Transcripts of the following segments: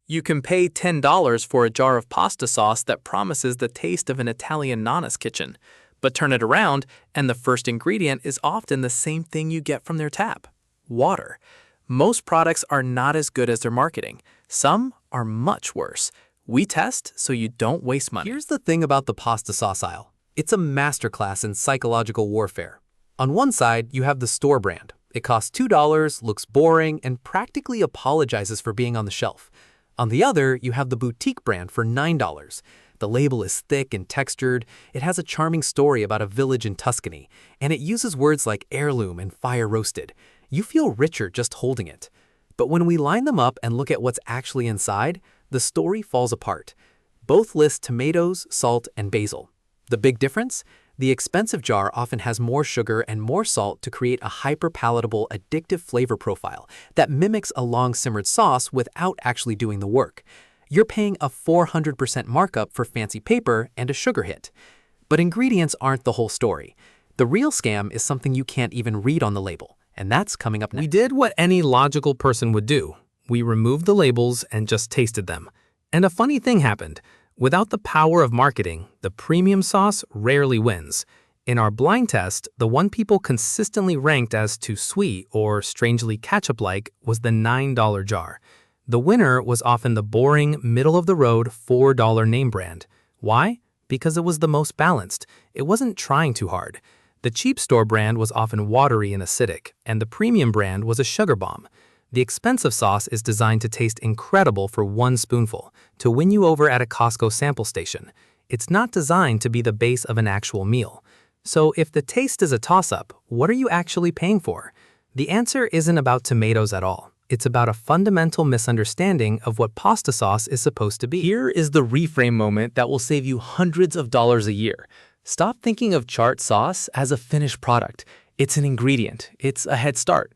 You can pay $10 for a jar of pasta sauce that promises the taste of an Italian nonna's kitchen, but turn it around and the first ingredient is often the same thing you get from their tap: water. Most products are not as good as their marketing. Some are much worse. We test so you don't waste money. Here's the thing about the pasta sauce aisle. It's a masterclass in psychological warfare. On one side, you have the store brand. It costs $2, looks boring, and practically apologizes for being on the shelf. On the other, you have the boutique brand for $9. The label is thick and textured, it has a charming story about a village in Tuscany, and it uses words like heirloom and fire roasted. You feel richer just holding it. But when we line them up and look at what's actually inside, the story falls apart. Both list tomatoes, salt, and basil. The big difference? The expensive jar often has more sugar and more salt to create a hyper-palatable, addictive flavor profile that mimics a long-simmered sauce without actually doing the work. You're paying a 400% markup for fancy paper and a sugar hit. But ingredients aren't the whole story. The real scam is something you can't even read on the label, and that's coming up next. We did what any logical person would do. We removed the labels and just tasted them. And a funny thing happened. Without the power of marketing, the premium sauce rarely wins. In our blind test, the one people consistently ranked as too sweet or strangely ketchup-like was the $9 jar. The winner was often the boring, middle-of-the-road $4 name brand. Why? Because it was the most balanced. It wasn't trying too hard. The cheap store brand was often watery and acidic, and the premium brand was a sugar bomb. The expensive sauce is designed to taste incredible for one spoonful, to win you over at a Costco sample station. It's not designed to be the base of an actual meal. So if the taste is a toss-up, what are you actually paying for? The answer isn't about tomatoes at all. It's about a fundamental misunderstanding of what pasta sauce is supposed to be. Here is the reframe moment that will save you hundreds of dollars a year. Stop thinking of chaat sauce as a finished product. It's an ingredient. It's a head start.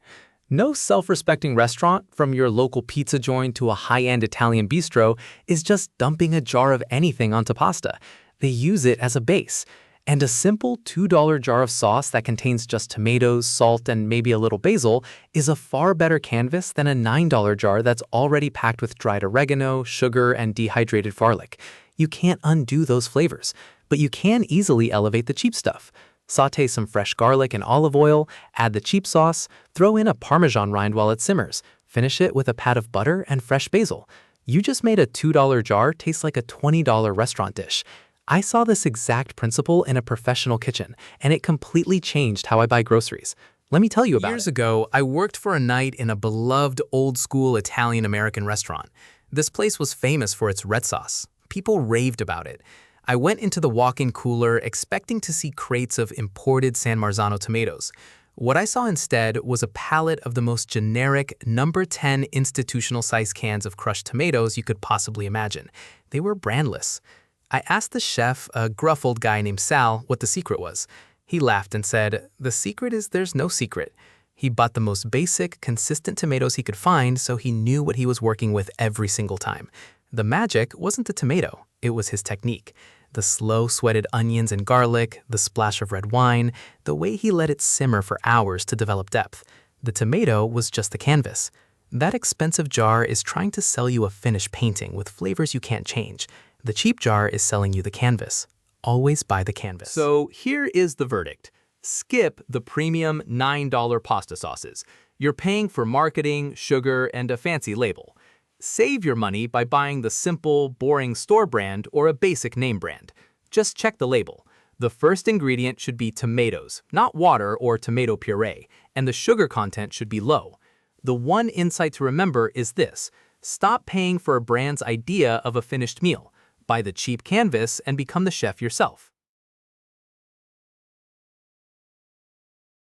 No self-respecting restaurant, from your local pizza joint to a high-end Italian bistro, is just dumping a jar of anything onto pasta. They use it as a base. And a simple $2 jar of sauce that contains just tomatoes, salt, and maybe a little basil is a far better canvas than a $9 jar that's already packed with dried oregano, sugar, and dehydrated garlic. You can't undo those flavors, but you can easily elevate the cheap stuff. Sauté some fresh garlic and olive oil, add the cheap sauce, throw in a Parmesan rind while it simmers, finish it with a pat of butter and fresh basil. You just made a $2 jar taste like a $20 restaurant dish. I saw this exact principle in a professional kitchen, and it completely changed how I buy groceries. Let me tell you about it. Years ago, I worked for a night in a beloved old-school Italian-American restaurant. This place was famous for its red sauce. People raved about it. I went into the walk-in cooler expecting to see crates of imported San Marzano tomatoes. What I saw instead was a pallet of the most generic number 10 institutional-sized cans of crushed tomatoes you could possibly imagine. They were brandless. I asked the chef, a gruff old guy named Sal, what the secret was. He laughed and said, "The secret is there's no secret." He bought the most basic, consistent tomatoes he could find, so he knew what he was working with every single time. The magic wasn't the tomato, it was his technique. The slow sweated onions and garlic, the splash of red wine, the way he let it simmer for hours to develop depth. The tomato was just the canvas. That expensive jar is trying to sell you a finished painting with flavors you can't change. The cheap jar is selling you the canvas. Always buy the canvas. So here is the verdict. Skip the premium $9 pasta sauces. You're paying for marketing, sugar, and a fancy label. Save your money by buying the simple, boring store brand or a basic name brand. Just check the label. The first ingredient should be tomatoes, not water or tomato puree, and the sugar content should be low. The one insight to remember is this: stop paying for a brand's idea of a finished meal. Buy the cheap canvas and become the chef yourself.